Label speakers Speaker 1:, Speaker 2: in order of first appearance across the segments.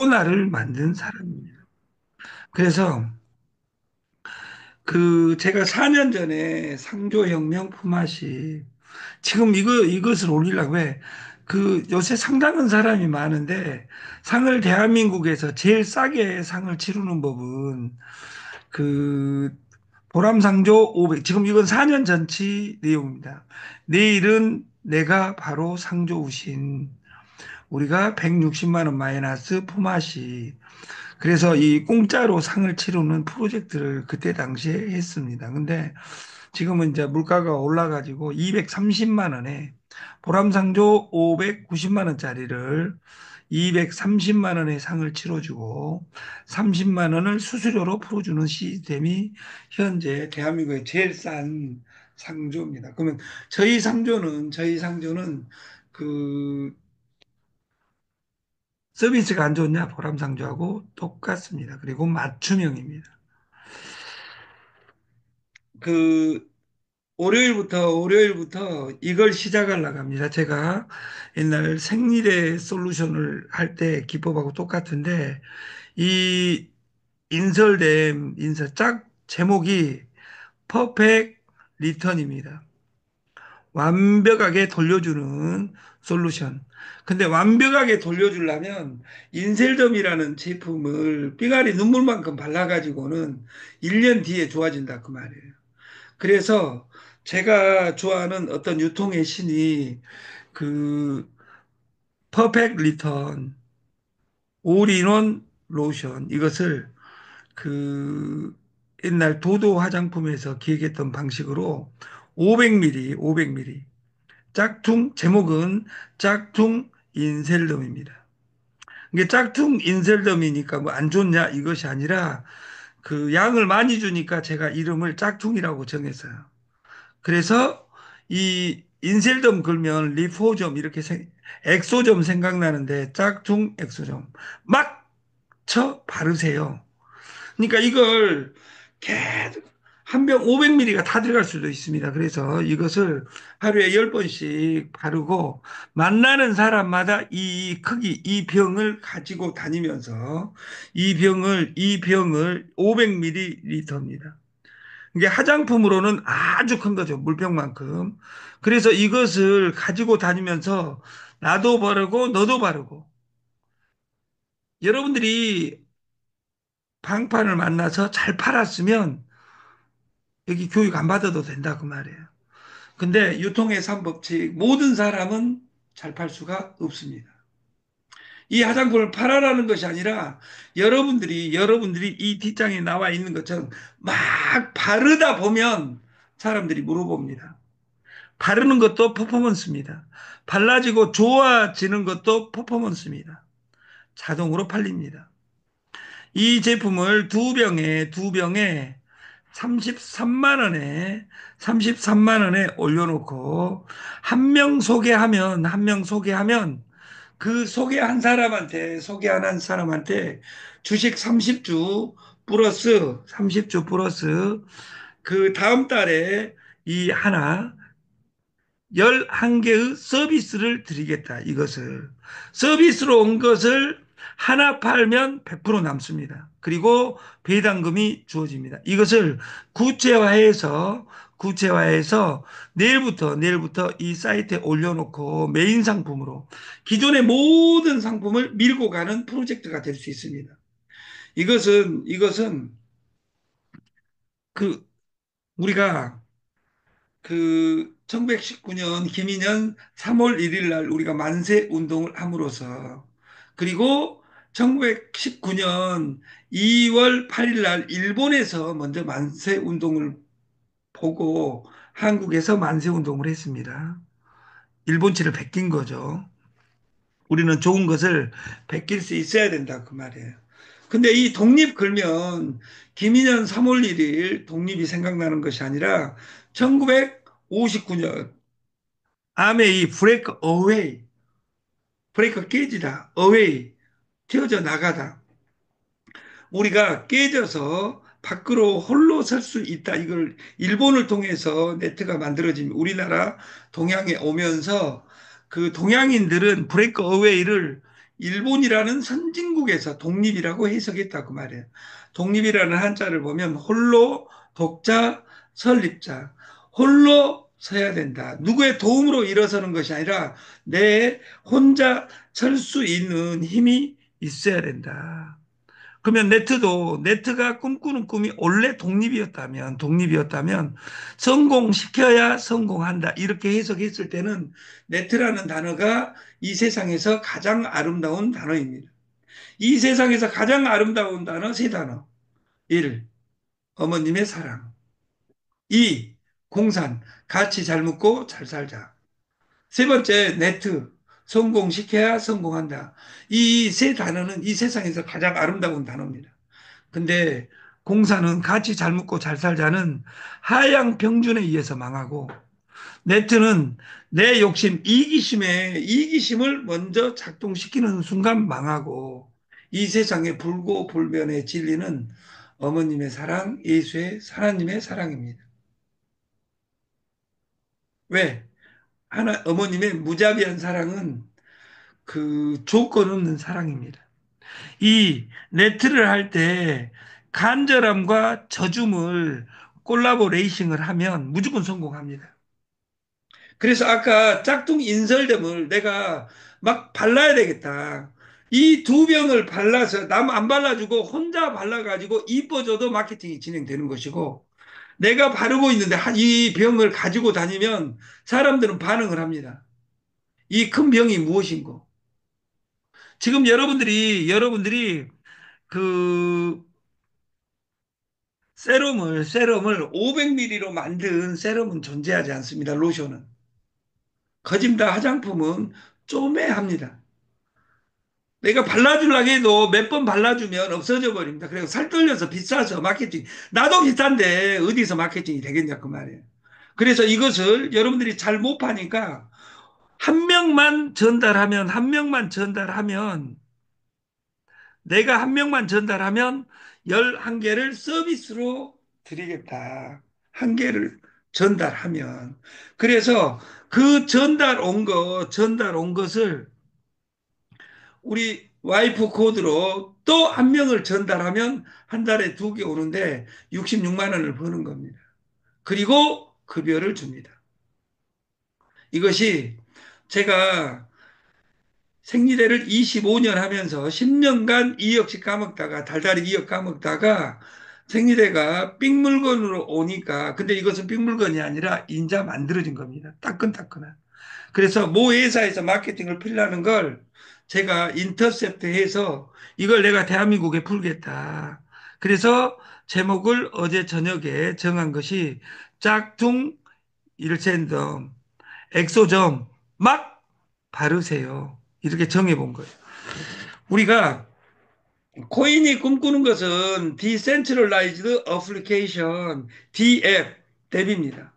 Speaker 1: 나를 만든 사람입니다. 그래서 제가 4년 전에 상조혁명 품앗이 지금 이것을 올리려고 해. 요새 상당한 사람이 많은데 상을 대한민국에서 제일 싸게 상을 치르는 법은 그 보람상조 500. 지금 이건 4년 전치 내용입니다. 내일은 내가 바로 상조우신 우리가 160만 원 마이너스 품앗이 그래서 이 공짜로 상을 치르는 프로젝트를 그때 당시에 했습니다. 근데 지금은 이제 물가가 올라가지고 230만 원에 보람상조 590만 원짜리를 230만 원의 상을 치러주고 30만 원을 수수료로 풀어주는 시스템이 현재 대한민국의 제일 싼 상조입니다. 그러면 저희 상조는 그 서비스가 안 좋냐? 보람상조하고 똑같습니다. 그리고 맞춤형입니다. 그 월요일부터 이걸 시작하려고 합니다. 제가 옛날 생리대 솔루션을 할 때 기법하고 똑같은데 이 인설 짝 제목이 퍼펙트 리턴입니다. 완벽하게 돌려주는 솔루션. 근데 완벽하게 돌려주려면 인셀덤이라는 제품을 삐가리 눈물만큼 발라가지고는 1년 뒤에 좋아진다 그 말이에요. 그래서 제가 좋아하는 어떤 유통의 신이 그 퍼펙트 리턴 올인원 로션 이것을 그 옛날 도도 화장품에서 기획했던 방식으로 500ml, 500ml 짝퉁 제목은 짝퉁 인셀덤입니다. 이게 짝퉁 인셀덤이니까 뭐 안 좋냐 이것이 아니라 그 양을 많이 주니까 제가 이름을 짝퉁이라고 정했어요. 그래서 이 인셀덤 걸면 리포점 엑소점 생각나는데 짝퉁 엑소점 막 쳐 바르세요. 그러니까 이걸 계속 한 병 500ml가 다 들어갈 수도 있습니다. 그래서 이것을 하루에 10번씩 바르고 만나는 사람마다 이 크기, 이 병을 가지고 다니면서 이 병을 500ml입니다. 이게 화장품으로는 아주 큰 거죠. 물병만큼. 그래서 이것을 가지고 다니면서 나도 바르고 너도 바르고 여러분들이 방판을 만나서 잘 팔았으면 여기 교육 안 받아도 된다 그 말이에요. 근데 유통의 3법칙 모든 사람은 잘 팔 수가 없습니다. 이 화장품을 팔아라는 것이 아니라 여러분들이 이 뒷장에 나와 있는 것처럼 막 바르다 보면 사람들이 물어봅니다. 바르는 것도 퍼포먼스입니다. 발라지고 좋아지는 것도 퍼포먼스입니다. 자동으로 팔립니다. 이 제품을 두 병에 33만 원에 33만 원에 올려놓고 한 명 소개하면 그 소개한 사람한테 주식 30주 플러스 그 다음 달에 이 하나 11개의 서비스를 드리겠다. 이것을. 서비스로 온 것을 하나 팔면 100% 남습니다. 그리고 배당금이 주어집니다. 이것을 구체화해서 내일부터 이 사이트에 올려놓고 메인 상품으로 기존의 모든 상품을 밀고 가는 프로젝트가 될 수 있습니다. 이것은 그 우리가 1919년 김인현 3월 1일 날 우리가 만세 운동을 함으로써 그리고 1919년 2월 8일 날 일본에서 먼저 만세 운동을 보고 한국에서 만세 운동을 했습니다. 일본치를 베낀 거죠. 우리는 좋은 것을 베낄 수 있어야 된다 그 말이에요. 근데 이 독립 걸면 김인현 3월 1일 독립이 생각나는 것이 아니라 1959년 아메이 브레이크 어웨이 브레이크 깨지다 어웨이 튀어져 나가다 우리가 깨져서 밖으로 홀로 설 수 있다. 이걸 일본을 통해서 네트가 만들어지면 우리나라 동양에 오면서 그 동양인들은 브레이크 어웨이를 일본이라는 선진국에서 독립이라고 해석했다고 말해요. 독립이라는 한자를 보면 홀로, 독자, 설립자. 홀로 서야 된다. 누구의 도움으로 일어서는 것이 아니라 내 혼자 설 수 있는 힘이 있어야 된다. 그러면 네트가 꿈꾸는 꿈이 원래 독립이었다면 성공시켜야 성공한다. 이렇게 해석했을 때는 네트라는 단어가 이 세상에서 가장 아름다운 단어입니다. 이 세상에서 가장 아름다운 단어 세 단어. 1. 어머님의 사랑. 2. 공산. 같이 잘 묻고 잘 살자. 세 번째, 네트. 성공시켜야 성공한다. 이 세 단어는 이 세상에서 가장 아름다운 단어입니다. 근데 공사는 같이 잘 먹고 잘 살자는 하향 평준에 의해서 망하고 네트는 내 욕심, 이기심을 먼저 작동시키는 순간 망하고 이 세상의 불고불변의 진리는 어머님의 사랑, 예수의 하나님의 사랑입니다. 왜? 어머님의 무자비한 사랑은 그 조건 없는 사랑입니다. 이 네트를 할 때 간절함과 저줌을 콜라보레이션을 하면 무조건 성공합니다. 그래서 아까 짝퉁 인설점을 내가 막 발라야 되겠다. 이 두 병을 발라서 남 안 발라주고 혼자 발라가지고 이뻐져도 마케팅이 진행되는 것이고 내가 바르고 있는데 이 병을 가지고 다니면 사람들은 반응을 합니다. 이 큰 병이 무엇인고? 지금 여러분들이 그 세럼을 500ml로 만든 세럼은 존재하지 않습니다. 로션은. 거짓말 화장품은 쪼매합니다. 내가 발라주려고 해도 몇 번 발라주면 없어져 버립니다. 그리고 살 떨려서 비싸서 마케팅. 나도 비싼데 어디서 마케팅이 되겠냐 그 말이에요. 그래서 이것을 여러분들이 잘 못 파니까 한 명만 전달하면 내가 한 명만 전달하면 11개를 서비스로 드리겠다. 한 개를 전달하면. 그래서 그 전달 온 것을 우리 와이프 코드로 또 한 명을 전달하면 한 달에 2개 오는데 66만 원을 버는 겁니다. 그리고 급여를 줍니다. 이것이 제가 생리대를 25년 하면서 10년간 2억씩 까먹다가 달달이 2억 까먹다가 생리대가 삑 물건으로 오니까 근데 이것은 삑 물건이 아니라 인자 만들어진 겁니다. 따끈따끈한. 그래서 모 회사에서 마케팅을 필라는 걸 제가 인터셉트해서 이걸 내가 대한민국에 풀겠다. 그래서 제목을 어제 저녁에 정한 것이 짝퉁 일체인덤 엑소점 막 바르세요. 이렇게 정해본 거예요. 우리가 코인이 꿈꾸는 것은 Decentralized Application, DF, 앱입니다.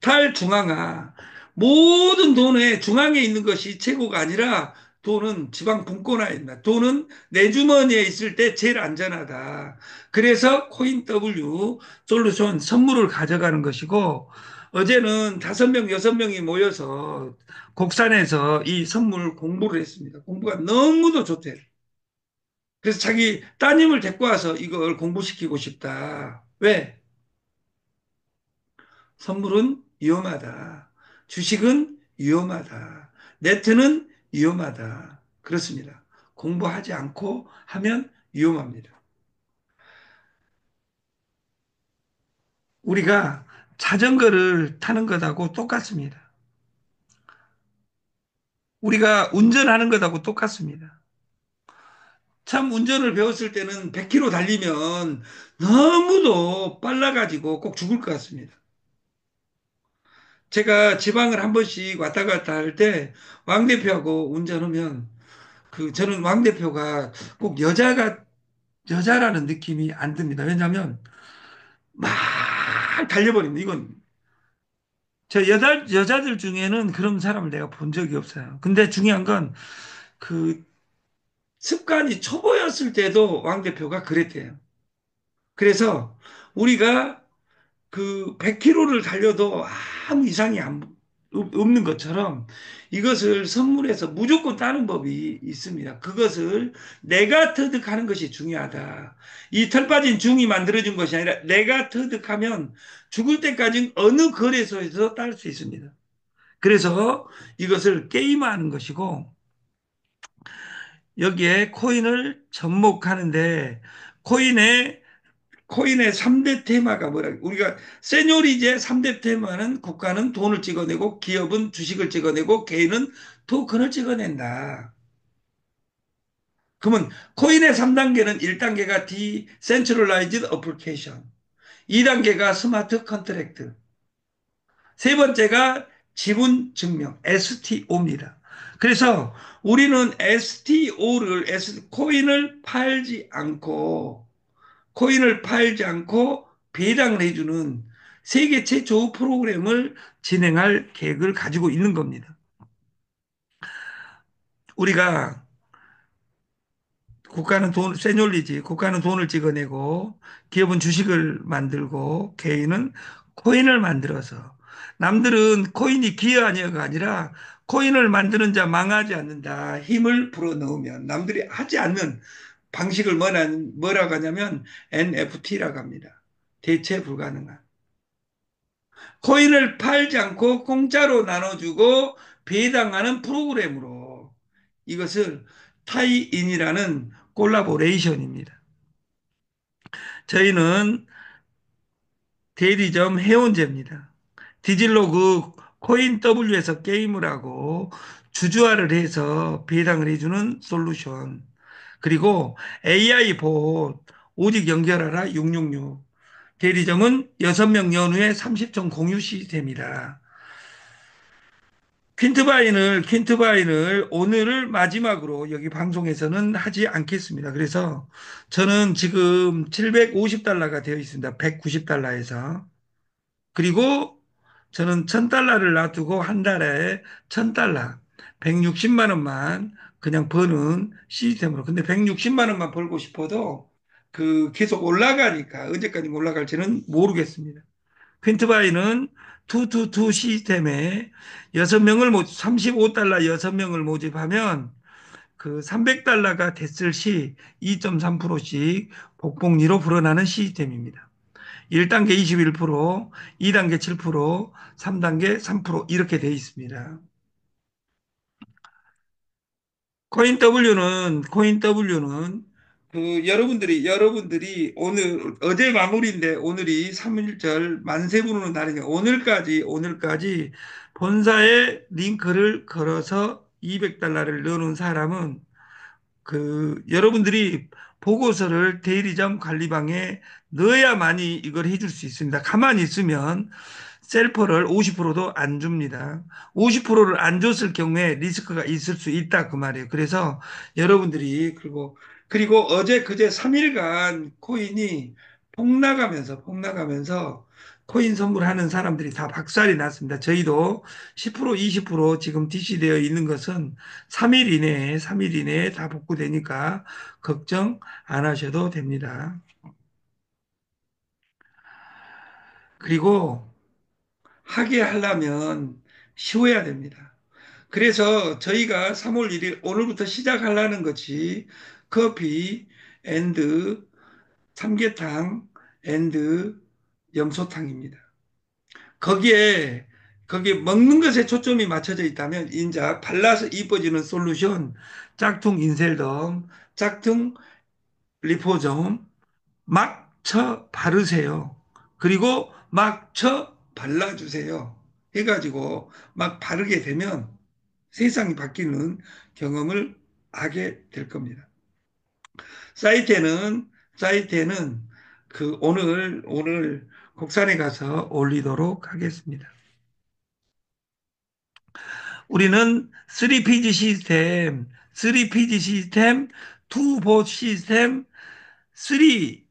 Speaker 1: 탈중앙화. 모든 돈의 중앙에 있는 것이 최고가 아니라 돈은 지방 분권화입니다. 돈은 내 주머니에 있을 때 제일 안전하다. 그래서 코인 W 솔루션 선물을 가져가는 것이고 어제는 5명, 6명이 모여서 곡산에서 이 선물 공부를 했습니다. 공부가 너무도 좋대요. 그래서 자기 따님을 데리고 와서 이걸 공부시키고 싶다. 왜? 선물은 위험하다. 주식은 위험하다. 네트는 위험하다. 그렇습니다. 공부하지 않고 하면 위험합니다. 우리가 자전거를 타는 것하고 똑같습니다. 우리가 운전하는 것하고 똑같습니다. 참 운전을 배웠을 때는 100km 달리면 너무도 빨라가지고 꼭 죽을 것 같습니다. 제가 지방을 한 번씩 왔다 갔다 할 때 왕 대표하고 운전하면 저는 왕 대표가 꼭 여자라는 느낌이 안 듭니다. 왜냐하면 막 달려버립니다. 이건 여자들 중에는 그런 사람을 내가 본 적이 없어요. 근데 중요한 건 그 습관이 초보였을 때도 왕 대표가 그랬대요. 그래서 우리가 그 100km를 달려도 아무 이상이 안, 없는 것처럼 이것을 선물해서 무조건 따는 법이 있습니다. 그것을 내가 터득하는 것이 중요하다. 이 털 빠진 중이 만들어진 것이 아니라 내가 터득하면 죽을 때까지 어느 거래소에서 딸 수 있습니다. 그래서 이것을 게임화하는 것이고 여기에 코인을 접목하는데 코인의 코인의 3대 테마가 뭐라, 우리가, 세뇨리제 3대 테마는 국가는 돈을 찍어내고, 기업은 주식을 찍어내고, 개인은 토큰을 찍어낸다. 그러면 코인의 3단계는 1단계가 Decentralized Application, 2단계가 스마트 컨트랙트, 세 번째가 지분 증명, STO입니다. 그래서 우리는 STO를, 코인을 팔지 않고 배당을 해주는 세계 최초 프로그램을 진행할 계획을 가지고 있는 겁니다. 우리가 세뇨리지. 국가는 돈을 찍어내고, 기업은 주식을 만들고, 개인은 코인을 만들어서, 남들은 코인이 기여하냐가 아니라, 코인을 만드는 자 망하지 않는다. 힘을 불어넣으면. 남들이 하지 않는 방식을 뭐라고 하냐면, NFT라고 합니다. 대체 불가능한. 코인을 팔지 않고 공짜로 나눠주고 배당하는 프로그램으로 이것을 타이인이라는 콜라보레이션입니다. 저희는 대리점 해운제입니다. 디질로그 코인 W에서 게임을 하고 주주화를 해서 배당을 해주는 솔루션. 그리고 AI 봇 오직 연결하라 666. 대리점은 6명 연후에 30종 공유 시스템이다. 퀸트바인을 오늘을 마지막으로 여기 방송에서는 하지 않겠습니다. 그래서 저는 지금 750달러가 되어 있습니다. 190달러에서. 그리고 저는 1000달러를 놔두고 한 달에 1000달러, 160만 원만 그냥 버는 시스템으로. 근데 160만 원만 벌고 싶어도 그 계속 올라가니까 언제까지 올라갈지는 모르겠습니다. 퀸트바이는 222 시스템에 35달러 6명을 모집하면 그 300달러가 됐을 시 2.3%씩 복봉리로 불어나는 시스템입니다. 1단계 21%, 2단계 7%, 3단계 3% 이렇게 되어 있습니다. 코인 W는 그 여러분들이 오늘 어제 마무리인데 오늘이 3.1절 만세 부르는 날이니까 오늘까지 본사에 링크를 걸어서 200달러를 넣어놓은 사람은 그 여러분들이 보고서를 대리점 관리방에 넣어야만이 이걸 해줄 수 있습니다. 가만히 있으면 셀퍼를 50%도 안 줍니다. 50%를 안 줬을 경우에 리스크가 있을 수 있다 그 말이에요. 그래서 여러분들이 그리고 어제 그제 3일간 코인이 폭락하면서 코인 선물하는 사람들이 다 박살이 났습니다. 저희도 10% 20% 지금 DC되어 있는 것은 3일 이내에 다 복구되니까 걱정 안 하셔도 됩니다. 그리고 하게 하려면 쉬워야 됩니다. 그래서 저희가 3월 1일 오늘부터 시작하려는 것이 커피 앤드 삼계탕 앤드 염소탕입니다. 거기에 먹는 것에 초점이 맞춰져 있다면 인자 발라서 이뻐지는 솔루션 짝퉁 인셀덤 짝퉁 리포점 막 쳐 바르세요. 그리고 막 쳐 발라주세요. 해가지고 막 바르게 되면 세상이 바뀌는 경험을 하게 될 겁니다. 사이트에는 그 오늘 국산에 가서 올리도록 하겠습니다. 우리는 3PG 시스템, 2보 시스템, 3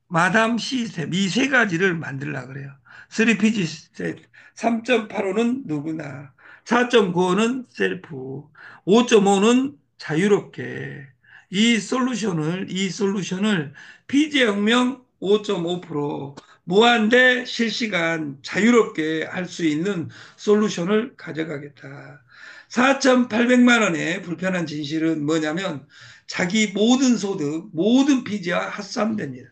Speaker 1: 마담 시스템 이 세 가지를 만들려고 그래요. 3PG 시스템 3.85는 누구나 4.95는 셀프 5.5는 자유롭게 이 솔루션을 PG 혁명 5.5% 무한대 실시간 자유롭게 할 수 있는 솔루션을 가져가겠다. 4,800만 원의 불편한 진실은 뭐냐면 자기 모든 소득, 모든 피지와 합산됩니다.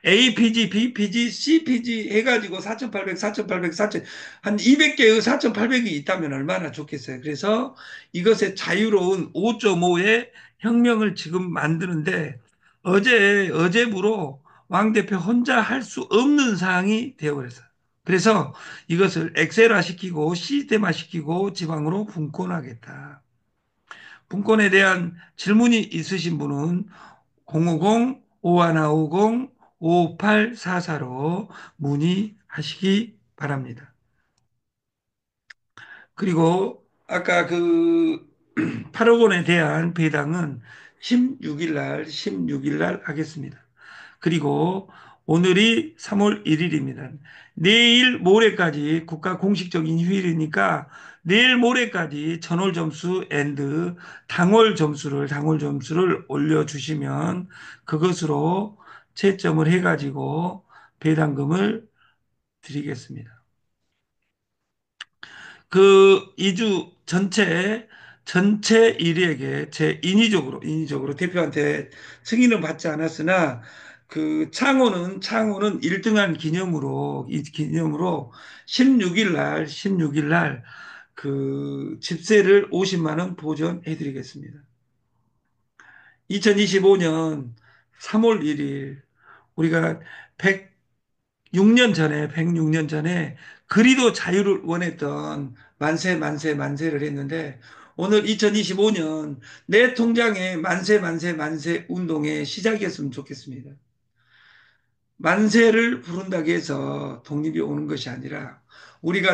Speaker 1: APG, BPG, CPG 해가지고 4,800, 4,800, 4,000, 한 200개의 4,800이 있다면 얼마나 좋겠어요. 그래서 이것의 자유로운 5.5의 혁명을 지금 만드는데 어제부로 왕 대표 혼자 할 수 없는 사항이 되어버렸어요. 그래서 이것을 엑셀화 시키고 시스템화 시키고 지방으로 분권하겠다. 분권에 대한 질문이 있으신 분은 050-5150-5844로 문의하시기 바랍니다. 그리고 아까 그 8억 원에 대한 배당은 16일 날 하겠습니다. 그리고 오늘이 3월 1일입니다. 내일 모레까지 국가 공식적인 휴일이니까 내일 모레까지 전월 점수 앤드 당월 점수를 올려주시면 그것으로 채점을 해가지고 배당금을 드리겠습니다. 그 2주 전체 일위에게 인위적으로 대표한테 승인은 받지 않았으나 그 창호는 1등한 기념으로 이 기념으로 16일 날 그 집세를 50만 원 보전해 드리겠습니다. 2025년 3월 1일 우리가 106년 전에 그리도 자유를 원했던 만세를 했는데 오늘 2025년 내 통장에 만세 운동의 시작이었으면 좋겠습니다. 만세를 부른다고 해서 독립이 오는 것이 아니라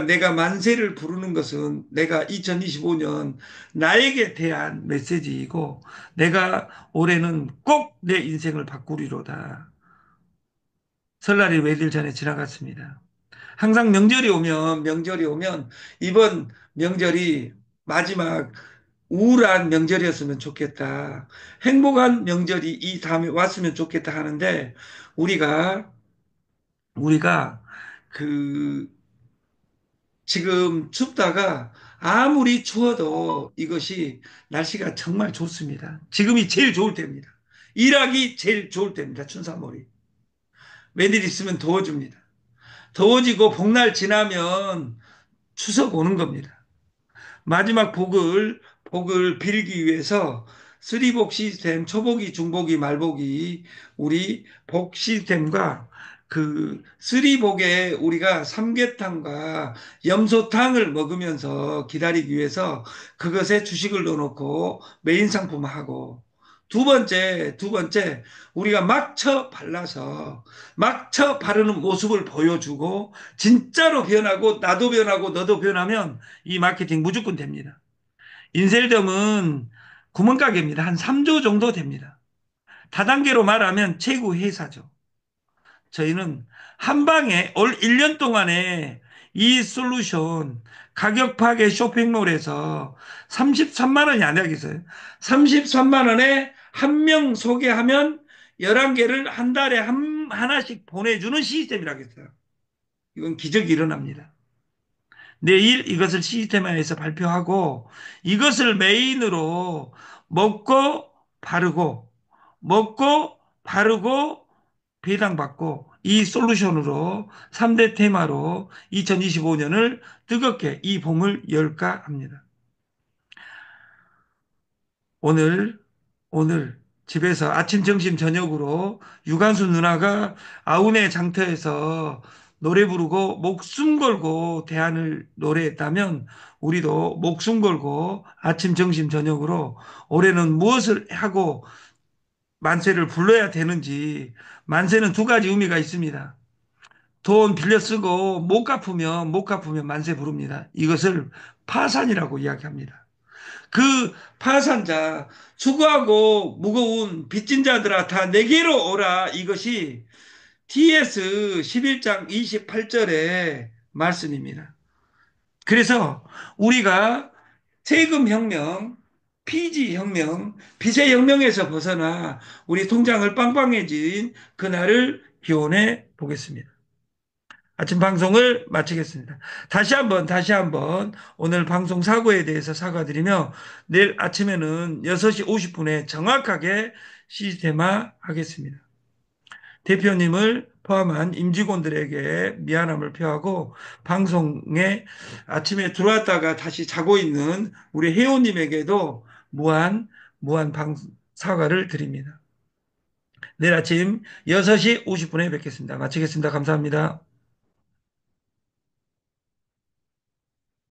Speaker 1: 내가 만세를 부르는 것은 내가 2025년 나에게 대한 메시지이고 내가 올해는 꼭 내 인생을 바꾸리로다. 설날이 며칠 전에 지나갔습니다. 항상 명절이 오면 이번 명절이 마지막 우울한 명절이었으면 좋겠다. 행복한 명절이 이 다음에 왔으면 좋겠다 하는데 우리가 우리가 그 지금 춥다가 아무리 추워도 이것이 날씨가 정말 좋습니다. 지금이 제일 좋을 때입니다. 일하기 제일 좋을 때입니다. 춘삼월이. 웬일 있으면 더워집니다. 더워지고 복날 지나면 추석 오는 겁니다. 마지막 복을 빌기 위해서 쓰리복 시스템, 초복이, 중복이, 말복이 우리 복 시스템과 그 쓰리복에 우리가 삼계탕과 염소탕을 먹으면서 기다리기 위해서 그것에 주식을 넣어놓고 메인 상품하고 두 번째, 우리가 막쳐 바르는 모습을 보여주고, 진짜로 변하고, 나도 변하고, 너도 변하면 이 마케팅 무조건 됩니다. 인셀점은 구멍가게입니다. 한 3조 정도 됩니다. 다단계로 말하면 최고 회사죠. 저희는 한 방에 올 1년 동안에 이 솔루션 가격 파괴 쇼핑몰에서 33만 원이 안 되겠어요. 33만 원에 한 명 소개하면 11개를 한 달에 하나씩 보내주는 시스템이라겠어요. 이건 기적이 일어납니다. 내일 이것을 시스템화해서 발표하고 이것을 메인으로 먹고 바르고 먹고 바르고 배당받고 이 솔루션으로 3대 테마로 2025년을 뜨겁게 이 봄을 열까 합니다. 오늘 집에서 아침, 점심, 저녁으로 유관수 누나가 아우네 장터에서 노래 부르고 목숨 걸고 대안을 노래했다면 우리도 목숨 걸고 아침, 점심, 저녁으로 올해는 무엇을 하고 만세를 불러야 되는지 만세는 두 가지 의미가 있습니다. 돈 빌려 쓰고 못 갚으면 만세 부릅니다. 이것을 파산이라고 이야기합니다. 그 파산자, 수고하고 무거운 빚진 자들아 다 내게로 오라. 이것이 TS 11장 28절의 말씀입니다. 그래서 우리가 세금 혁명, 피지 혁명, 빚의 혁명에서 벗어나 우리 통장을 빵빵해진 그날을 기원해 보겠습니다. 아침 방송을 마치겠습니다. 다시 한번 오늘 방송 사고에 대해서 사과드리며 내일 아침에는 6시 50분에 정확하게 시스테마 하겠습니다. 대표님을 포함한 임직원들에게 미안함을 표하고 방송에 아침에 들어왔다가 다시 자고 있는 우리 회원님에게도 무한 사과를 드립니다. 내일 아침 6시 50분에 뵙겠습니다. 마치겠습니다. 감사합니다.